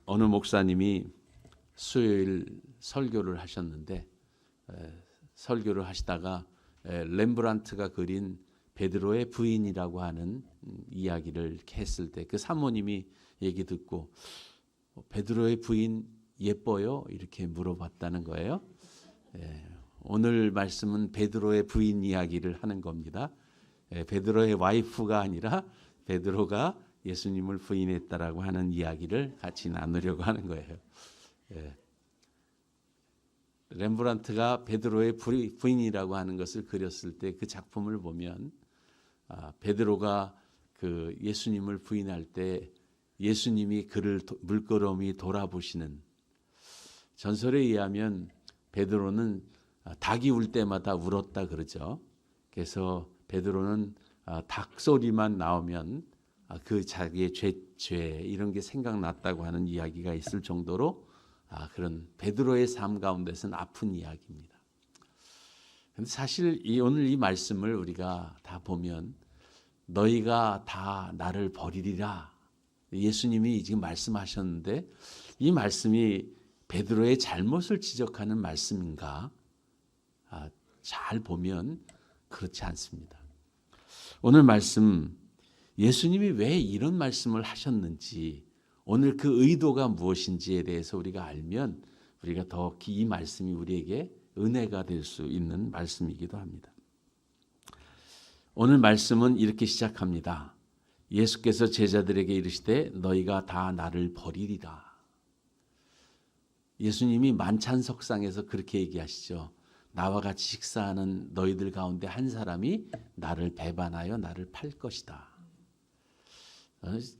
어느 목사님이 수요일 설교를 하셨는데 설교를 하시다가 렘브란트가 그린 베드로의 부인이라고 하는 이야기를 했을 때 그 사모님이 얘기 듣고 베드로의 부인 예뻐요? 이렇게 물어봤다는 거예요. 오늘 말씀은 베드로의 부인 이야기를 하는 겁니다. 베드로의 와이프가 아니라 베드로가 예수님을 부인했다라고 하는 이야기를 같이 나누려고 하는 거예요. 렘브란트가 베드로의 부인이라고 하는 것을 그렸을 때 그 작품을 보면 베드로가 그 예수님을 부인할 때 예수님이 그를 물끄러미 돌아보시는, 전설에 의하면 베드로는 닭이 울 때마다 울었다 그러죠. 그래서 베드로는 닭 소리만 나오면 그 자기의 죄 이런 게 생각났다고 하는 이야기가 있을 정도로 그런 베드로의 삶 가운데서는 아픈 이야기입니다. 근데 사실 오늘 이 말씀을 우리가 다 보면 너희가 다 나를 버리리라, 예수님이 지금 말씀하셨는데 이 말씀이 베드로의 잘못을 지적하는 말씀인가? 잘 보면 그렇지 않습니다. 오늘 말씀, 예수님이 왜 이런 말씀을 하셨는지, 오늘 그 의도가 무엇인지에 대해서 우리가 알면 우리가 더 이 말씀이 우리에게 은혜가 될 수 있는 말씀이기도 합니다. 오늘 말씀은 이렇게 시작합니다. 예수께서 제자들에게 이르시되 너희가 다 나를 버리리라. 예수님이 만찬석상에서 그렇게 얘기하시죠. 나와 같이 식사하는 너희들 가운데 한 사람이 나를 배반하여 나를 팔 것이다.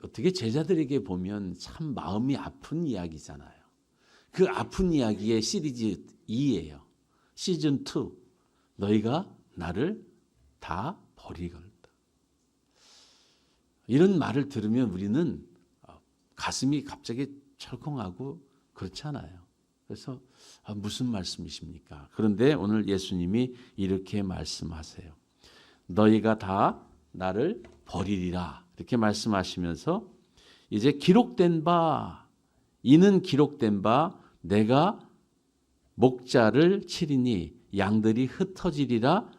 어떻게 제자들에게 보면 참 마음이 아픈 이야기잖아요. 그 아픈 이야기의 시리즈 2예요. 시즌 2. 너희가 나를 다 버리겠다. 이런 말을 들으면 우리는 가슴이 갑자기 철컹하고 그렇지 않아요. 그래서 무슨 말씀이십니까? 그런데 오늘 예수님이 이렇게 말씀하세요. 너희가 다 나를 버리리라. 이렇게 말씀하시면서 이제 기록된 바, 이는 기록된 바 내가 목자를 치리니 양들이 흩어지리라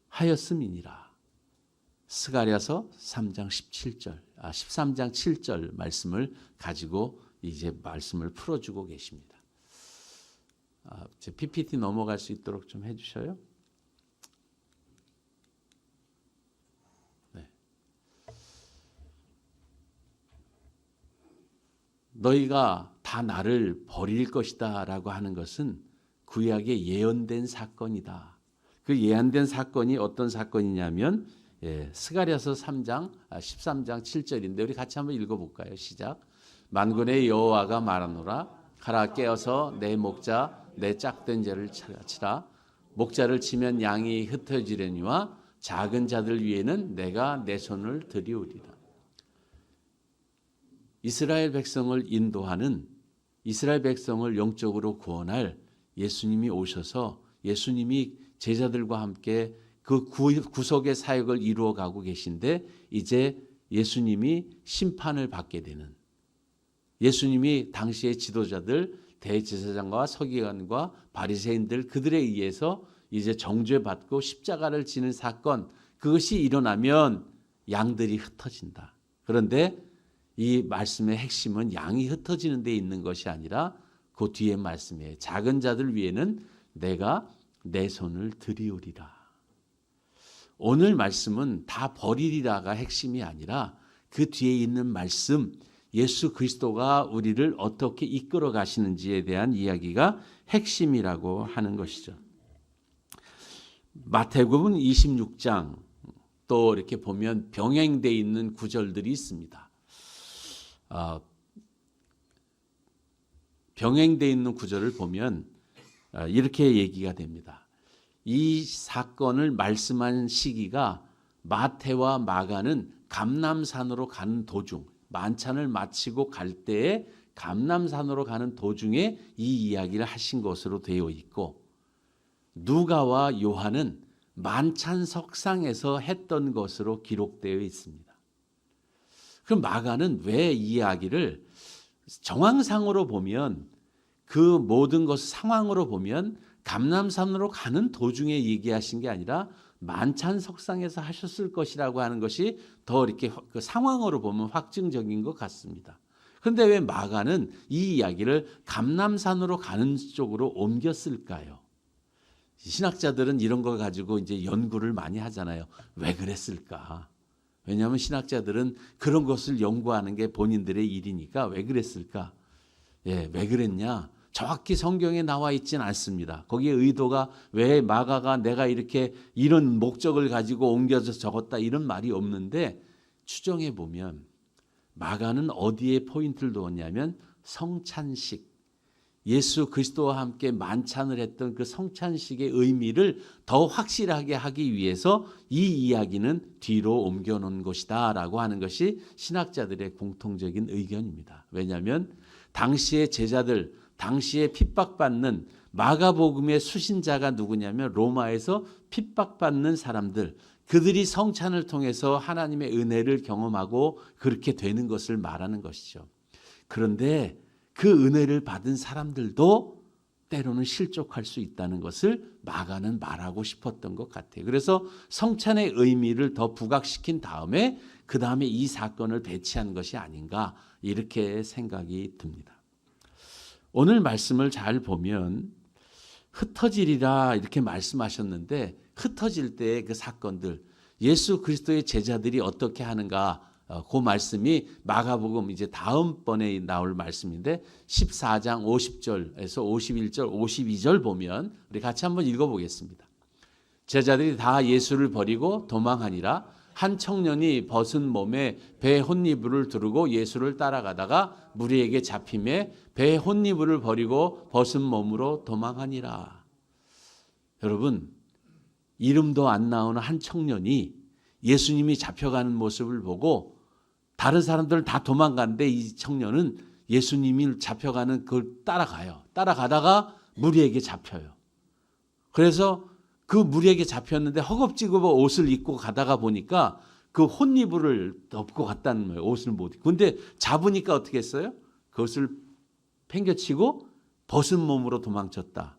하였음이니라. 스가랴서 3장 17절, 13장 7절 말씀을 가지고 이제 말씀을 풀어주고 계십니다. 제 PPT 넘어갈 수 있도록 좀 해주셔요. 네. 너희가 다 나를 버릴 것이다 라고 하는 것은 구약에 예언된 사건이다. 그 예언된 사건이 어떤 사건이냐면 스가랴서 3장 13장 7절인데 우리 같이 한번 읽어볼까요? 시작. 만군의 여호와가 말하노라. 가라 깨어서 내 목자 내 짝된 자를 치라. 목자를 치면 양이 흩어지려니와 작은 자들 위에는 내가 내 손을 들이우리라. 이스라엘 백성을 인도하는, 이스라엘 백성을 영적으로 구원할 예수님이 오셔서 예수님이 제자들과 함께 그 구속의 사역을 이루어가고 계신데 이제 예수님이 심판을 받게 되는, 예수님이 당시의 지도자들 대제사장과 서기관과 바리새인들 그들에 의해서 이제 정죄받고 십자가를 지는 사건, 그것이 일어나면 양들이 흩어진다. 그런데 이 말씀의 핵심은 양이 흩어지는 데 있는 것이 아니라 그 뒤에 말씀이에요. 작은 자들 위에는 내가 내 손을 들이우리라. 오늘 말씀은 다 버리리라가 핵심이 아니라 그 뒤에 있는 말씀, 예수 그리스도가 우리를 어떻게 이끌어 가시는지에 대한 이야기가 핵심이라고 하는 것이죠. 마태복음 26장 또 이렇게 보면 병행되어 있는 구절들이 있습니다. 병행되어 있는 구절을 보면 이렇게 얘기가 됩니다. 이 사건을 말씀한 시기가 마태와 마가는 감람산으로 가는 도중, 만찬을 마치고 갈 때에 감람산으로 가는 도중에 이 이야기를 하신 것으로 되어 있고, 누가와 요한은 만찬석상에서 했던 것으로 기록되어 있습니다. 그럼 마가는 왜 이 이야기를 정황상으로 보면 그 모든 것 상황으로 보면 감람산으로 가는 도중에 얘기하신 게 아니라 만찬석상에서 하셨을 것이라고 하는 것이 더 이렇게 그 상황으로 보면 확증적인 것 같습니다. 그런데 왜 마가는 이 이야기를 감람산으로 가는 쪽으로 옮겼을까요? 신학자들은 이런 걸 가지고 이제 연구를 많이 하잖아요. 왜 그랬을까? 왜냐하면 신학자들은 그런 것을 연구하는 게 본인들의 일이니까 왜 그랬을까? 예, 왜 그랬냐? 정확히 성경에 나와 있지는 않습니다. 거기에 의도가 왜 마가가 내가 이렇게 이런 목적을 가지고 옮겨서 적었다 이런 말이 없는데 추정해 보면 마가는 어디에 포인트를 두었냐면 성찬식, 예수 그리스도와 함께 만찬을 했던 그 성찬식의 의미를 더 확실하게 하기 위해서 이 이야기는 뒤로 옮겨놓은 것이다 라고 하는 것이 신학자들의 공통적인 의견입니다. 왜냐하면 당시의 제자들, 당시에 핍박받는 마가복음의 수신자가 누구냐면 로마에서 핍박받는 사람들, 그들이 성찬을 통해서 하나님의 은혜를 경험하고 그렇게 되는 것을 말하는 것이죠. 그런데 그 은혜를 받은 사람들도 때로는 실족할 수 있다는 것을 마가는 말하고 싶었던 것 같아요. 그래서 성찬의 의미를 더 부각시킨 다음에 그 다음에 이 사건을 배치한 것이 아닌가 이렇게 생각이 듭니다. 오늘 말씀을 잘 보면 흩어지리라 이렇게 말씀하셨는데 흩어질 때의 그 사건들, 예수 그리스도의 제자들이 어떻게 하는가, 그 말씀이 마가복음 이제 다음번에 나올 말씀인데 14장 50절에서 51절, 52절 보면 우리 같이 한번 읽어보겠습니다. 제자들이 다 예수를 버리고 도망하니라. 한 청년이 벗은 몸에 배 혼니부를 두르고 예수를 따라가다가 무리에게 잡힘에 배 혼니부를 버리고 벗은 몸으로 도망하니라. 여러분, 이름도 안 나오는 한 청년이 예수님이 잡혀가는 모습을 보고 다른 사람들은 다 도망가는데 이 청년은 예수님이 잡혀가는 그걸 따라가요. 따라가다가 무리에게 잡혀요. 그래서 그 무리에게 잡혔는데 허겁지겁 옷을 입고 가다가 보니까 그 혼니부를 덮고 갔다는 거예요. 옷을 못 입고. 근데 잡으니까 어떻게 했어요? 그것을 팽겨치고 벗은 몸으로 도망쳤다.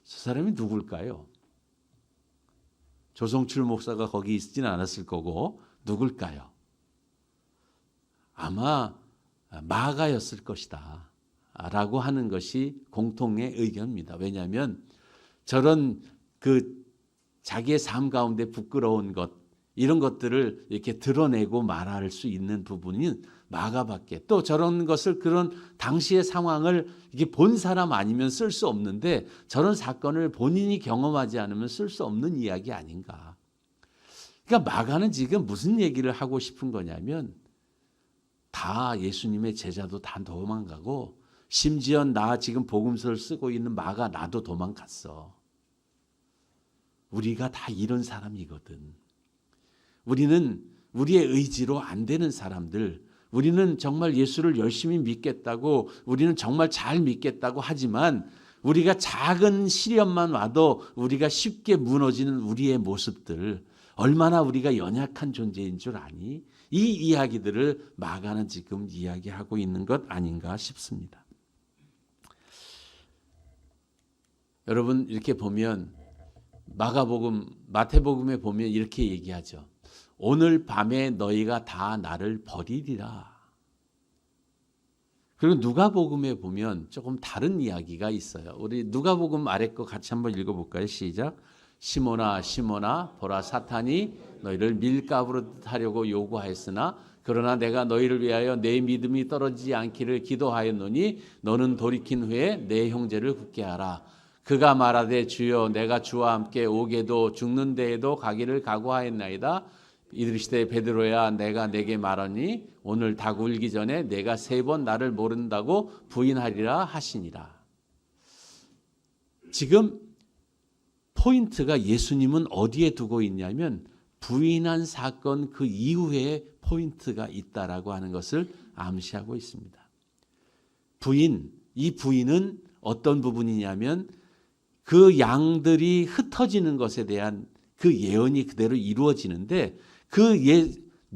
저 사람이 누굴까요? 조성출 목사가 거기 있지는 않았을 거고 누굴까요? 아마 마가였을 것이다 라고 하는 것이 공통의 의견입니다. 왜냐하면 저런 그 자기의 삶 가운데 부끄러운 것 이런 것들을 이렇게 드러내고 말할 수 있는 부분이 마가밖에, 또 저런 것을 그런 당시의 상황을 이게 본 사람 아니면 쓸 수 없는데 저런 사건을 본인이 경험하지 않으면 쓸 수 없는 이야기 아닌가. 그러니까 마가는 지금 무슨 얘기를 하고 싶은 거냐면 다 예수님의 제자도 다 도망가고 심지어 나 지금 복음서를 쓰고 있는 마가 나도 도망갔어. 우리가 다 이런 사람이거든. 우리는 우리의 의지로 안 되는 사람들, 우리는 정말 예수를 열심히 믿겠다고, 우리는 정말 잘 믿겠다고 하지만 우리가 작은 시련만 와도 우리가 쉽게 무너지는 우리의 모습들, 얼마나 우리가 연약한 존재인 줄 아니? 이 이야기들을 마가는 지금 이야기하고 있는 것 아닌가 싶습니다. 여러분 이렇게 보면 마가복음, 마태복음에 보면 이렇게 얘기하죠. 오늘 밤에 너희가 다 나를 버리리라. 그리고 누가복음에 보면 조금 다른 이야기가 있어요. 우리 누가복음 아래 거 같이 한번 읽어볼까요? 시작. 시몬아 시몬아 보라 사탄이 너희를 밀가부로 하려고 요구하였으나 그러나 내가 너희를 위하여 내 믿음이 떨어지지 않기를 기도하였노니 너는 돌이킨 후에 내 형제를 굳게 하라. 그가 말하되 주여 내가 주와 함께 오게도 죽는 데에도 가기를 각오하였나이다. 이르시되 베드로야 내가 내게 말하니 오늘 닭 울기 전에 내가 3번 나를 모른다고 부인하리라 하시니라. 지금 포인트가 예수님은 어디에 두고 있냐면 부인한 사건 그 이후에 포인트가 있다라고 하는 것을 암시하고 있습니다. 부인, 이 부인은 어떤 부분이냐면 그 양들이 흩어지는 것에 대한 그 예언이 그대로 이루어지는데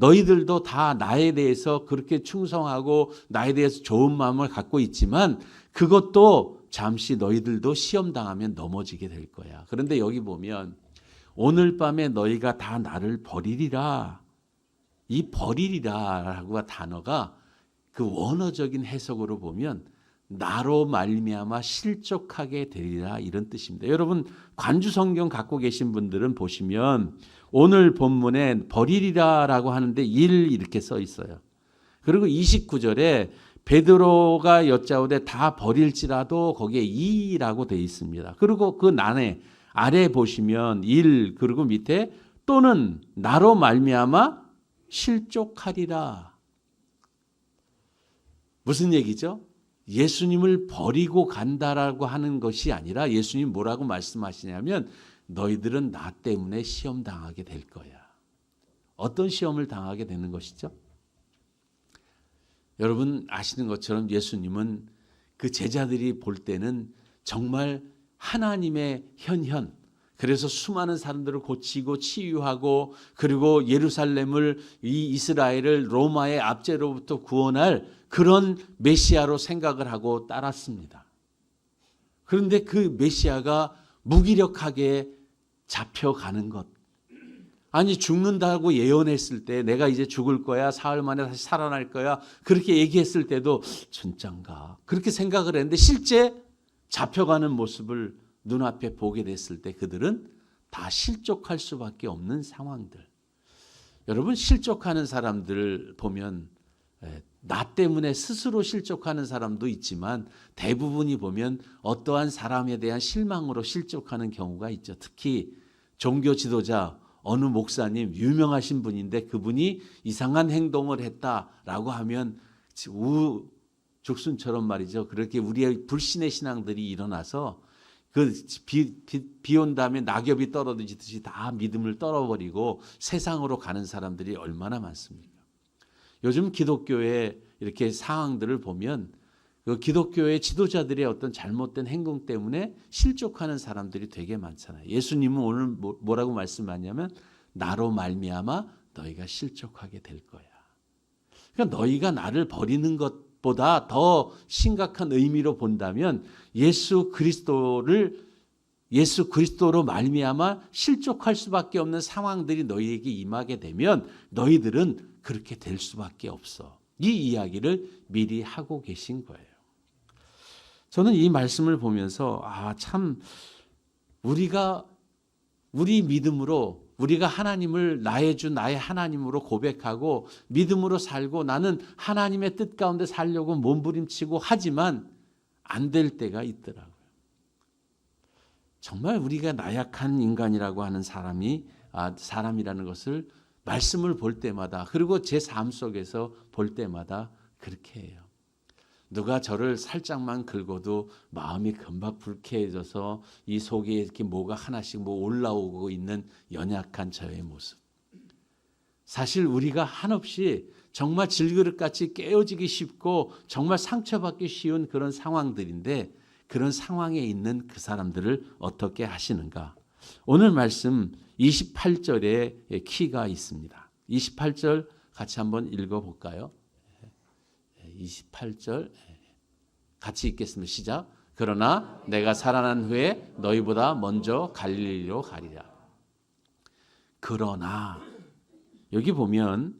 너희들도 다 나에 대해서 그렇게 충성하고 나에 대해서 좋은 마음을 갖고 있지만 그것도 잠시 너희들도 시험 당하면 넘어지게 될 거야. 그런데 여기 보면 오늘 밤에 너희가 다 나를 버리리라. 이 버리리라라고 단어가 그 원어적인 해석으로 보면 나로 말미암아 실족하게 되리라 이런 뜻입니다. 여러분 관주 성경 갖고 계신 분들은 보시면 오늘 본문에 버리리라라고 하는데 일 이렇게 써 있어요. 그리고 29절에 베드로가 여짜오되 다 버릴지라도 거기에 이라고 돼 있습니다. 그리고 그 아래 보시면 일 그리고 밑에 또는 나로 말미암아 실족하리라. 무슨 얘기죠? 예수님을 버리고 간다라고 하는 것이 아니라 예수님 뭐라고 말씀하시냐면 너희들은 나 때문에 시험 당하게 될 거야. 어떤 시험을 당하게 되는 것이죠? 여러분 아시는 것처럼 예수님은 그 제자들이 볼 때는 정말 하나님의 현현, 그래서 수많은 사람들을 고치고 치유하고 그리고 예루살렘을 이 이스라엘을 로마의 압제로부터 구원할 그런 메시아로 생각을 하고 따랐습니다. 그런데 그 메시아가 무기력하게 잡혀가는 것. 아니 죽는다고 예언했을 때 내가 이제 죽을 거야. 사흘 만에 다시 살아날 거야. 그렇게 얘기했을 때도 진짠가 그렇게 생각을 했는데 실제 잡혀가는 모습을 눈앞에 보게 됐을 때 그들은 다 실족할 수밖에 없는 상황들. 여러분 실족하는 사람들 보면 나 때문에 스스로 실족하는 사람도 있지만 대부분이 보면 어떠한 사람에 대한 실망으로 실족하는 경우가 있죠. 특히 종교 지도자 어느 목사님 유명하신 분인데 그분이 이상한 행동을 했다라고 하면 우죽순처럼 말이죠. 그렇게 우리의 불신의 신앙들이 일어나서 그 비 온 다음에 낙엽이 떨어지듯이 다 믿음을 떨어버리고 세상으로 가는 사람들이 얼마나 많습니까? 요즘 기독교의 이렇게 상황들을 보면 그 기독교의 지도자들의 어떤 잘못된 행동 때문에 실족하는 사람들이 되게 많잖아요. 예수님은 오늘 뭐라고 말씀하냐면 나로 말미암아 너희가 실족하게 될 거야. 그러니까 너희가 나를 버리는 것보다 더 심각한 의미로 본다면 예수 그리스도로 말미암아 실족할 수밖에 없는 상황들이 너희에게 임하게 되면 너희들은 그렇게 될 수밖에 없어. 이 이야기를 미리 하고 계신 거예요. 저는 이 말씀을 보면서 참 우리 믿음으로 우리가 하나님을 나의 주 나의 하나님으로 고백하고 믿음으로 살고 나는 하나님의 뜻 가운데 살려고 몸부림치고 하지만 안 될 때가 있더라고요. 정말 우리가 나약한 인간이라고 하는 사람이라는 것을 말씀을 볼 때마다 그리고 제 삶 속에서 볼 때마다 그렇게 해요. 누가 저를 살짝만 긁어도 마음이 금방 불쾌해져서 이 속에 이렇게 뭐가 하나씩 올라오고 있는 연약한 저의 모습. 사실 우리가 한없이 정말 질그릇같이 깨어지기 쉽고 정말 상처받기 쉬운 그런 상황들인데 그런 상황에 있는 그 사람들을 어떻게 하시는가? 오늘 말씀 28절에 키가 있습니다. 28절 같이 한번 읽어볼까요? 28절 같이 읽겠습니다. 시작. 그러나 내가 살아난 후에 너희보다 먼저 갈릴리로 가리라. 그러나 여기 보면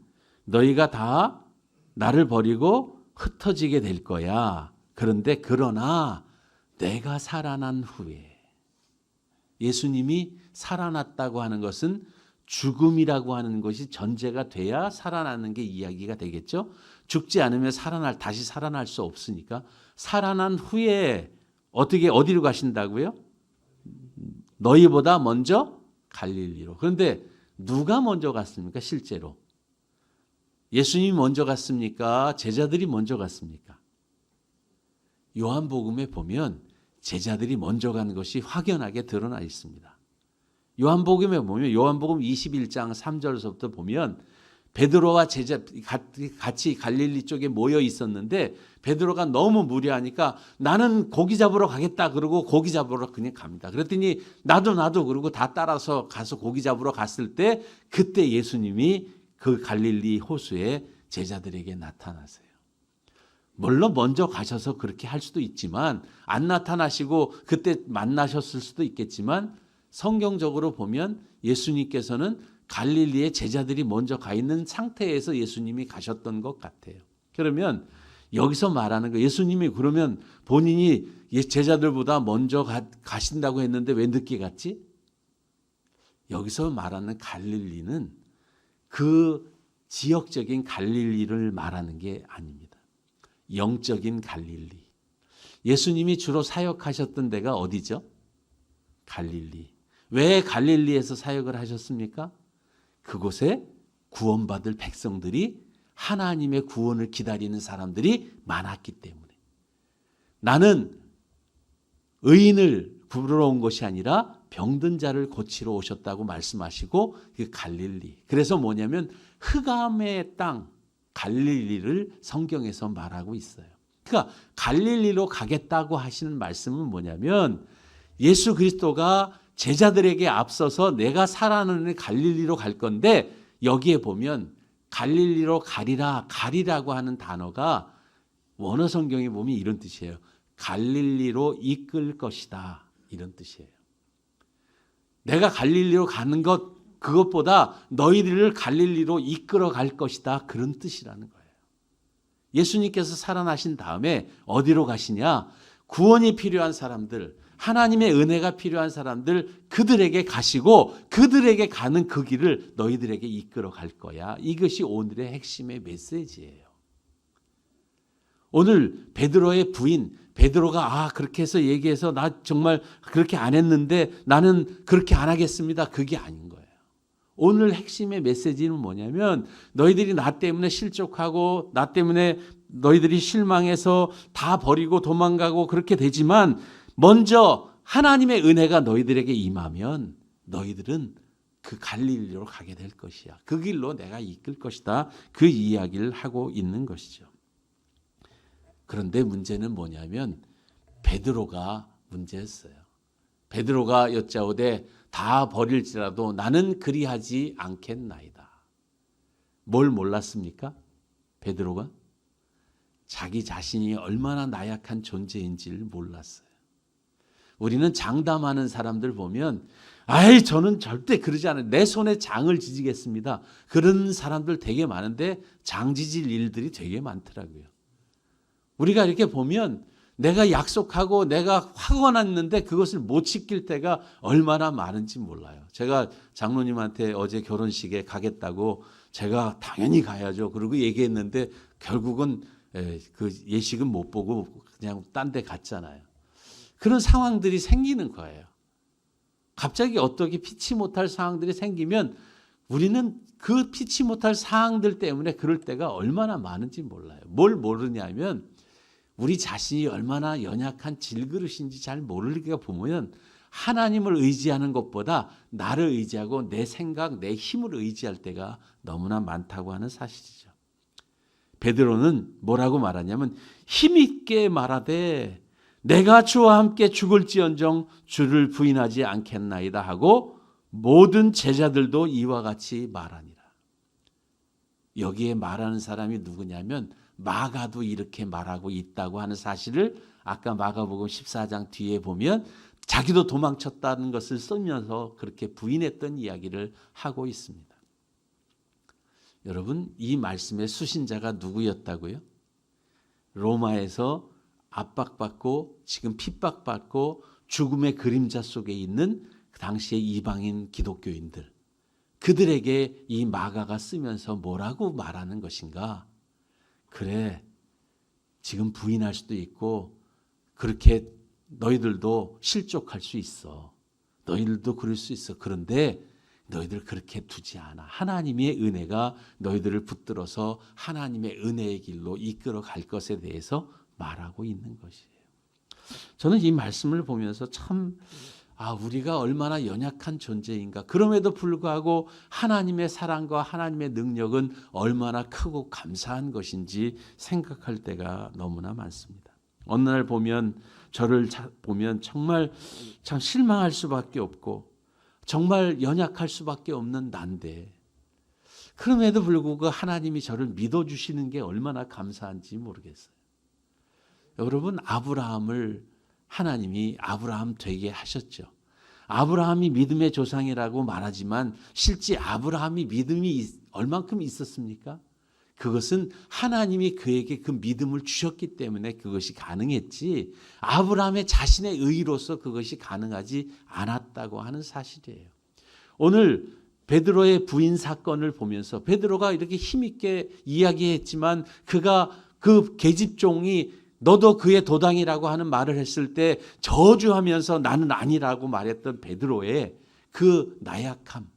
너희가 다 나를 버리고 흩어지게 될 거야. 그런데 그러나 내가 살아난 후에 예수님이 살아났다고 하는 것은 죽음이라고 하는 것이 전제가 돼야 살아나는 게 이야기가 되겠죠. 죽지 않으면 다시 살아날 수 없으니까 살아난 후에 어디로 가신다고요? 너희보다 먼저 갈릴리로. 그런데 누가 먼저 갔습니까? 실제로 예수님이 먼저 갔습니까? 제자들이 먼저 갔습니까? 요한복음에 보면 제자들이 먼저 간 것이 확연하게 드러나 있습니다. 요한복음에 보면 요한복음 21장 3절에서부터 보면 베드로와 제자 같이 갈릴리 쪽에 모여 있었는데 베드로가 너무 무리하니까 나는 고기 잡으러 가겠다 그러고 고기 잡으러 그냥 갑니다. 그랬더니 나도 그러고 다 따라서 가서 고기 잡으러 갔을 때 그때 예수님이 그 갈릴리 호수에 제자들에게 나타나세요. 물론 먼저 가셔서 그렇게 할 수도 있지만 안 나타나시고 그때 만나셨을 수도 있겠지만 성경적으로 보면 예수님께서는 갈릴리에 제자들이 먼저 가 있는 상태에서 예수님이 가셨던 것 같아요. 그러면 여기서 말하는 거 예수님이 그러면 본인이 제자들보다 먼저 가신다고 했는데 왜 늦게 갔지? 여기서 말하는 갈릴리는 그 지역적인 갈릴리를 말하는 게 아닙니다. 영적인 갈릴리. 예수님이 주로 사역하셨던 데가 어디죠? 갈릴리. 왜 갈릴리에서 사역을 하셨습니까? 그곳에 구원받을 백성들이 하나님의 구원을 기다리는 사람들이 많았기 때문에. 나는 의인을 부르러 온 것이 아니라 병든 자를 고치러 오셨다고 말씀하시고 그 갈릴리. 그래서 뭐냐면 흑암의 땅 갈릴리를 성경에서 말하고 있어요. 그러니까 갈릴리로 가겠다고 하시는 말씀은 뭐냐면 예수 그리스도가 제자들에게 앞서서 내가 살아가는 갈릴리로 갈 건데 여기에 보면 갈릴리로 가리라, 가리라고 하는 단어가 원어 성경에 보면 이런 뜻이에요. 갈릴리로 이끌 것이다. 이런 뜻이에요. 내가 갈릴리로 가는 것 그것보다 너희들을 갈릴리로 이끌어 갈 것이다. 그런 뜻이라는 거예요. 예수님께서 살아나신 다음에 어디로 가시냐? 구원이 필요한 사람들, 하나님의 은혜가 필요한 사람들 그들에게 가시고 그들에게 가는 그 길을 너희들에게 이끌어 갈 거야. 이것이 오늘의 핵심의 메시지예요. 오늘 베드로의 부인 베드로가 그렇게 해서 얘기해서 나 정말 그렇게 안 했는데 나는 그렇게 안 하겠습니다. 그게 아닌 거예요. 오늘 핵심의 메시지는 뭐냐면 너희들이 나 때문에 실족하고 나 때문에 너희들이 실망해서 다 버리고 도망가고 그렇게 되지만 먼저 하나님의 은혜가 너희들에게 임하면 너희들은 그 갈릴리로 가게 될 것이야. 그 길로 내가 이끌 것이다. 그 이야기를 하고 있는 것이죠. 그런데 문제는 뭐냐면 베드로가 문제였어요. 베드로가 여짜오되 다 버릴지라도 나는 그리하지 않겠나이다. 뭘 몰랐습니까? 베드로가 자기 자신이 얼마나 나약한 존재인지를 몰랐어요. 우리는 장담하는 사람들 보면 저는 절대 그러지 않아요. 내 손에 장을 지지겠습니다. 그런 사람들 되게 많은데 장 지질 일들이 되게 많더라고요. 우리가 이렇게 보면 내가 약속하고 내가 확언했는데 그것을 못 지킬 때가 얼마나 많은지 몰라요. 제가 장로님한테 어제 결혼식에 가겠다고 제가 당연히 가야죠. 그러고 얘기했는데 결국은 그 예식은 못 보고 그냥 딴 데 갔잖아요. 그런 상황들이 생기는 거예요. 갑자기 어떻게 피치 못할 상황들이 생기면 우리는 그 피치 못할 상황들 때문에 그럴 때가 얼마나 많은지 몰라요. 뭘 모르냐면 우리 자신이 얼마나 연약한 질그릇인지 잘 모르니까 보면 하나님을 의지하는 것보다 나를 의지하고 내 생각, 내 힘을 의지할 때가 너무나 많다고 하는 사실이죠. 베드로는 뭐라고 말하냐면 힘있게 말하되 내가 주와 함께 죽을지언정 주를 부인하지 않겠나이다 하고 모든 제자들도 이와 같이 말하니라. 여기에 말하는 사람이 누구냐면 마가도 이렇게 말하고 있다고 하는 사실을 아까 마가복음 14장 뒤에 보면 자기도 도망쳤다는 것을 쓰면서 그렇게 부인했던 이야기를 하고 있습니다. 여러분, 이 말씀의 수신자가 누구였다고요? 로마에서 압박받고 지금 핍박받고 죽음의 그림자 속에 있는 그 당시의 이방인 기독교인들, 그들에게 이 마가가 쓰면서 뭐라고 말하는 것인가? 그래, 지금 부인할 수도 있고 그렇게 너희들도 실족할 수 있어. 너희들도 그럴 수 있어. 그런데 너희들 그렇게 두지 않아. 하나님의 은혜가 너희들을 붙들어서 하나님의 은혜의 길로 이끌어 갈 것에 대해서 말하고 있는 것이에요. 저는 이 말씀을 보면서 참 우리가 얼마나 연약한 존재인가. 그럼에도 불구하고 하나님의 사랑과 하나님의 능력은 얼마나 크고 감사한 것인지 생각할 때가 너무나 많습니다. 어느 날 보면 저를 보면 정말 참 실망할 수밖에 없고 정말 연약할 수밖에 없는 난데 그럼에도 불구하고 하나님이 저를 믿어주시는 게 얼마나 감사한지 모르겠어요. 여러분, 아브라함을 하나님이 아브라함 되게 하셨죠. 아브라함이 믿음의 조상이라고 말하지만 실제 아브라함이 믿음이 얼만큼 있었습니까? 그것은 하나님이 그에게 그 믿음을 주셨기 때문에 그것이 가능했지, 아브라함의 자신의 의로서 그것이 가능하지 않았다고 하는 사실이에요. 오늘 베드로의 부인 사건을 보면서 베드로가 이렇게 힘있게 이야기했지만 그가 그 계집종이 너도 그의 도당이라고 하는 말을 했을 때 저주하면서 나는 아니라고 말했던 베드로의 그 나약함.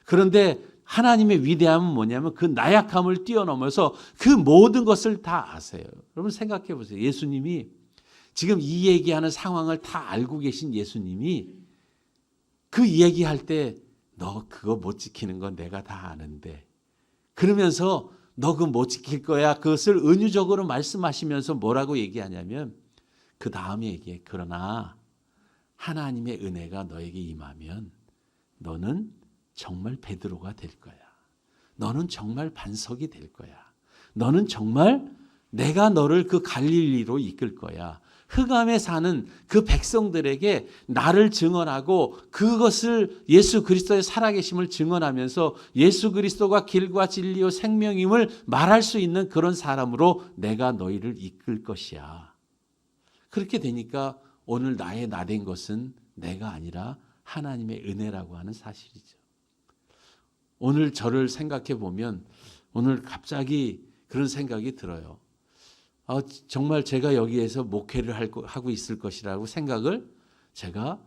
그런데 하나님의 위대함은 뭐냐면 그 나약함을 뛰어넘어서 그 모든 것을 다 아세요. 여러분 생각해 보세요. 예수님이 지금 이 얘기하는 상황을 다 알고 계신 예수님이 그 얘기할 때 너 그거 못 지키는 건 내가 다 아는데, 그러면서 너 그거 못 지킬 거야. 그것을 은유적으로 말씀하시면서 뭐라고 얘기하냐면 그 다음에 얘기해. 그러나 하나님의 은혜가 너에게 임하면 너는 정말 베드로가 될 거야. 너는 정말 반석이 될 거야. 너는 정말 내가 너를 그 갈릴리로 이끌 거야. 흑암에 사는 그 백성들에게 나를 증언하고 그것을 예수 그리스도의 살아계심을 증언하면서 예수 그리스도가 길과 진리요 생명임을 말할 수 있는 그런 사람으로 내가 너희를 이끌 것이야. 그렇게 되니까 오늘 나의 나된 것은 내가 아니라 하나님의 은혜라고 하는 사실이죠. 오늘 저를 생각해 보면 오늘 갑자기 그런 생각이 들어요. 정말 제가 여기에서 목회를 하고 있을 것이라고 생각을 제가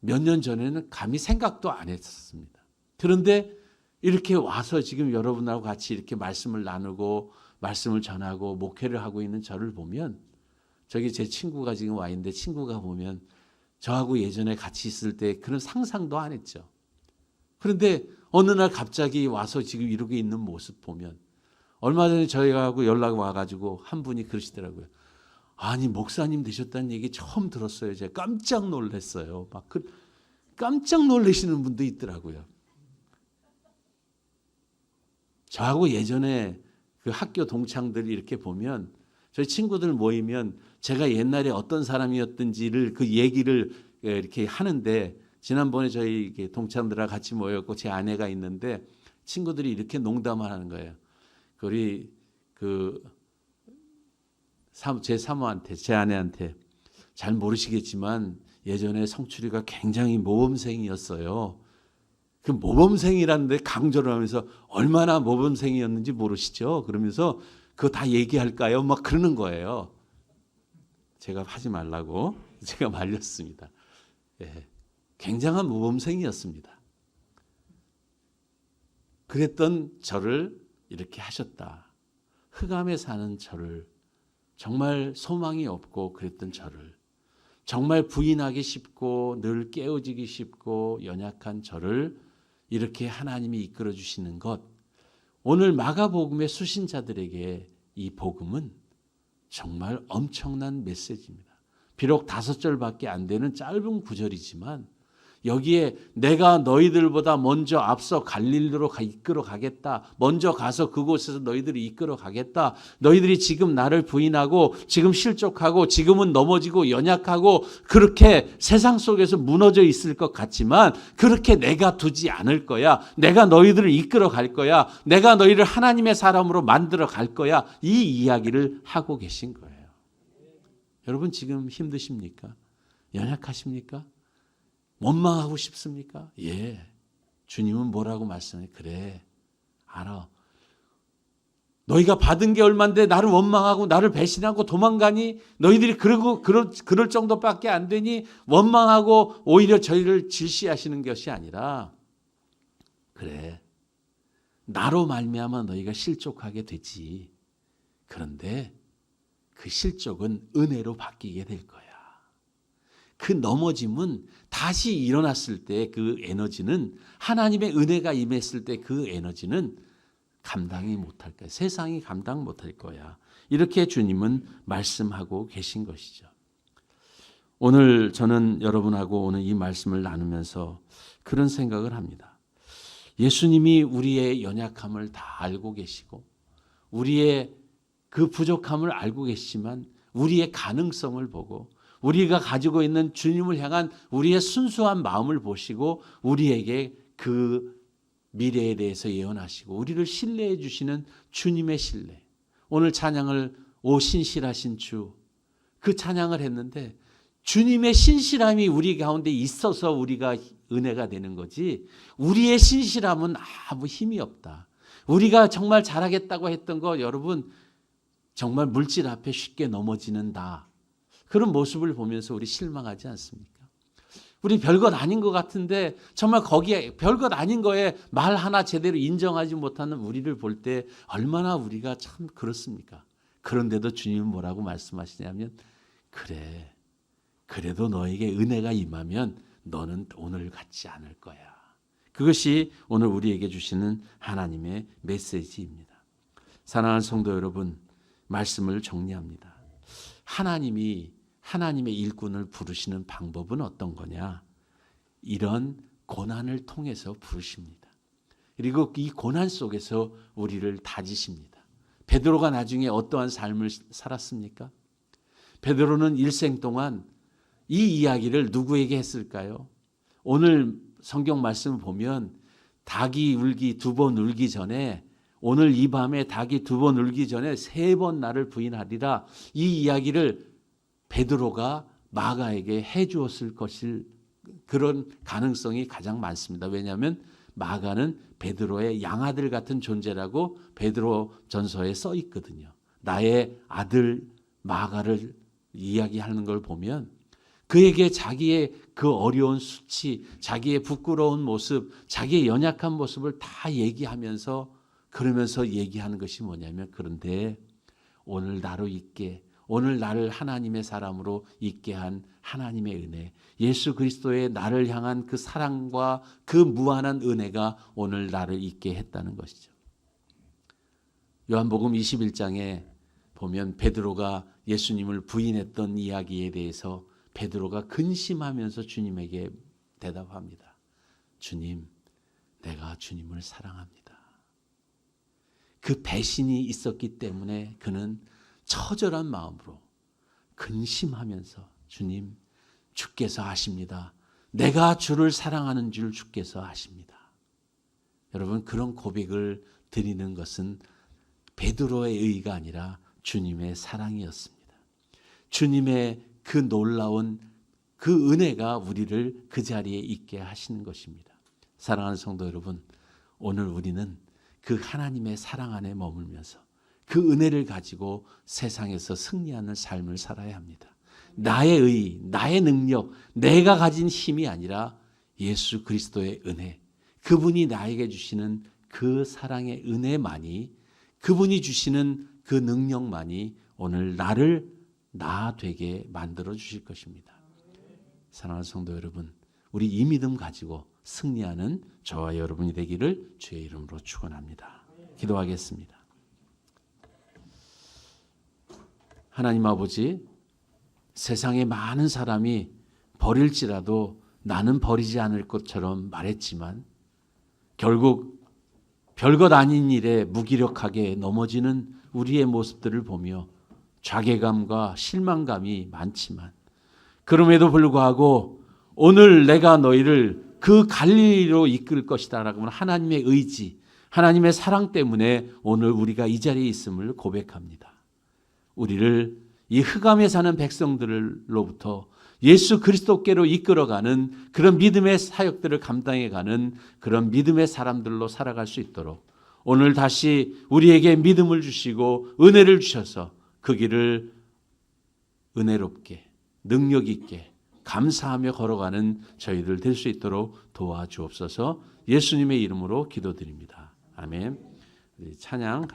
몇 년 전에는 감히 생각도 안 했었습니다. 그런데 이렇게 와서 지금 여러분하고 같이 이렇게 말씀을 나누고 말씀을 전하고 목회를 하고 있는 저를 보면, 저기 제 친구가 지금 와 있는데 친구가 보면 저하고 예전에 같이 있을 때 그런 상상도 안 했죠. 그런데 어느 날 갑자기 와서 지금 이러고 있는 모습 보면, 얼마 전에 저희하고 연락 와가지고 한 분이 그러시더라고요. 아니 목사님 되셨다는 얘기 처음 들었어요. 제가 깜짝 놀랐어요. 막 깜짝 놀라시는 분도 있더라고요. 저하고 예전에 그 학교 동창들이 이렇게 보면, 저희 친구들 모이면 제가 옛날에 어떤 사람이었던지를 그 얘기를 이렇게 하는데, 지난번에 저희 동창들하고 같이 모였고 제 아내가 있는데 친구들이 이렇게 농담을 하는 거예요. 우리 제 사모한테, 제 아내한테 잘 모르시겠지만 예전에 성추리가 굉장히 모범생이었어요. 그 모범생이라는데 강조를 하면서 얼마나 모범생이었는지 모르시죠? 그러면서 그거 다 얘기할까요? 막 그러는 거예요. 제가 하지 말라고 제가 말렸습니다. 예, 굉장한 모범생이었습니다. 그랬던 저를 이렇게 하셨다. 흑암에 사는 저를, 정말 소망이 없고 그랬던 저를, 정말 부인하기 쉽고 늘 깨어지기 쉽고 연약한 저를 이렇게 하나님이 이끌어 주시는 것, 오늘 마가복음의 수신자들에게 이 복음은 정말 엄청난 메시지입니다. 비록 5절밖에 안 되는 짧은 구절이지만 여기에 내가 너희들보다 먼저 앞서 갈릴리로 이끌어 가겠다. 먼저 가서 그곳에서 너희들이 이끌어 가겠다. 너희들이 지금 나를 부인하고 지금 실족하고 지금은 넘어지고 연약하고 그렇게 세상 속에서 무너져 있을 것 같지만 그렇게 내가 두지 않을 거야. 내가 너희들을 이끌어 갈 거야. 내가 너희를 하나님의 사람으로 만들어 갈 거야. 이 이야기를 하고 계신 거예요. 여러분 지금 힘드십니까? 연약하십니까? 원망하고 싶습니까? 예. 주님은 뭐라고 말씀해? 그래. 알아. 너희가 받은 게 얼만데 나를 원망하고 나를 배신하고 도망가니? 너희들이 그럴 정도밖에 안 되니? 원망하고 오히려 저희를 질시하시는 것이 아니라, 그래. 나로 말미암아 너희가 실족하게 되지. 그런데 그 실족은 은혜로 바뀌게 될 거야. 그 넘어짐은 다시 일어났을 때 그 에너지는, 하나님의 은혜가 임했을 때 그 에너지는 감당이 못할 거야. 세상이 감당 못할 거야. 이렇게 주님은 말씀하고 계신 것이죠. 오늘 저는 여러분하고 오늘 이 말씀을 나누면서 그런 생각을 합니다. 예수님이 우리의 연약함을 다 알고 계시고 우리의 그 부족함을 알고 계시지만 우리의 가능성을 보고 우리가 가지고 있는 주님을 향한 우리의 순수한 마음을 보시고 우리에게 그 미래에 대해서 예언하시고 우리를 신뢰해 주시는 주님의 신뢰. 오늘 찬양을 오 신실하신 주, 그 찬양을 했는데 주님의 신실함이 우리 가운데 있어서 우리가 은혜가 되는 거지 우리의 신실함은 아무 힘이 없다. 우리가 정말 잘하겠다고 했던 거 여러분 정말 물질 앞에 쉽게 넘어지는다. 그런 모습을 보면서 우리 실망하지 않습니까? 우리 별것 아닌 것 같은데 정말 거기에 별것 아닌 거에 말 하나 제대로 인정하지 못하는 우리를 볼 때 얼마나 우리가 참 그렇습니까? 그런데도 주님은 뭐라고 말씀하시냐면 그래 그래도 너에게 은혜가 임하면 너는 오늘 같지 않을 거야. 그것이 오늘 우리에게 주시는 하나님의 메시지입니다. 사랑하는 성도 여러분, 말씀을 정리합니다. 하나님이 하나님의 일꾼을 부르시는 방법은 어떤 거냐? 이런 고난을 통해서 부르십니다. 그리고 이 고난 속에서 우리를 다지십니다. 베드로가 나중에 어떠한 삶을 살았습니까? 베드로는 일생 동안 이 이야기를 누구에게 했을까요? 오늘 성경 말씀을 보면 닭이 울기 2번 울기 전에 오늘 이 밤에 닭이 2번 울기 전에 3번 나를 부인하리라 이 이야기를 베드로가 마가에게 해 주었을 것일 그런 가능성이 가장 많습니다. 왜냐하면 마가는 베드로의 양아들 같은 존재라고 베드로 전서에 써 있거든요. 나의 아들 마가를 이야기하는 걸 보면 그에게 자기의 그 어려운 수치, 자기의 부끄러운 모습, 자기의 연약한 모습을 다 얘기하면서 그러면서 얘기하는 것이 뭐냐면 그런데 오늘 나로 있게 오늘 나를 하나님의 사람으로 있게 한 하나님의 은혜, 예수 그리스도의 나를 향한 그 사랑과 그 무한한 은혜가 오늘 나를 있게 했다는 것이죠. 요한복음 21장에 보면 베드로가 예수님을 부인했던 이야기에 대해서 베드로가 근심하면서 주님에게 대답합니다. 주님, 내가 주님을 사랑합니다. 그 배신이 있었기 때문에 그는 처절한 마음으로 근심하면서 주님, 주께서 아십니다. 내가 주를 사랑하는 줄 주께서 아십니다. 여러분 그런 고백을 드리는 것은 베드로의 의가 아니라 주님의 사랑이었습니다. 주님의 그 놀라운 그 은혜가 우리를 그 자리에 있게 하시는 것입니다. 사랑하는 성도 여러분, 오늘 우리는 그 하나님의 사랑 안에 머물면서 그 은혜를 가지고 세상에서 승리하는 삶을 살아야 합니다. 나의 의, 나의 능력, 내가 가진 힘이 아니라 예수 그리스도의 은혜, 그분이 나에게 주시는 그 사랑의 은혜만이, 그분이 주시는 그 능력만이 오늘 나를 나 되게 만들어 주실 것입니다. 사랑하는 성도 여러분, 우리 이 믿음 가지고 승리하는 저와 여러분이 되기를 주의 이름으로 축원합니다. 기도하겠습니다. 하나님 아버지, 세상에 많은 사람이 버릴지라도 나는 버리지 않을 것처럼 말했지만 결국 별것 아닌 일에 무기력하게 넘어지는 우리의 모습들을 보며 자괴감과 실망감이 많지만 그럼에도 불구하고 오늘 내가 너희를 그 갈릴리로 이끌 것이다 라고 하는 하나님의 의지, 하나님의 사랑 때문에 오늘 우리가 이 자리에 있음을 고백합니다. 우리를 이 흑암에 사는 백성들로부터 예수 그리스도께로 이끌어가는 그런 믿음의 사역들을 감당해가는 그런 믿음의 사람들로 살아갈 수 있도록 오늘 다시 우리에게 믿음을 주시고 은혜를 주셔서 그 길을 은혜롭게 능력 있게 감사하며 걸어가는 저희들 될 수 있도록 도와주옵소서. 예수님의 이름으로 기도드립니다. 아멘. 찬양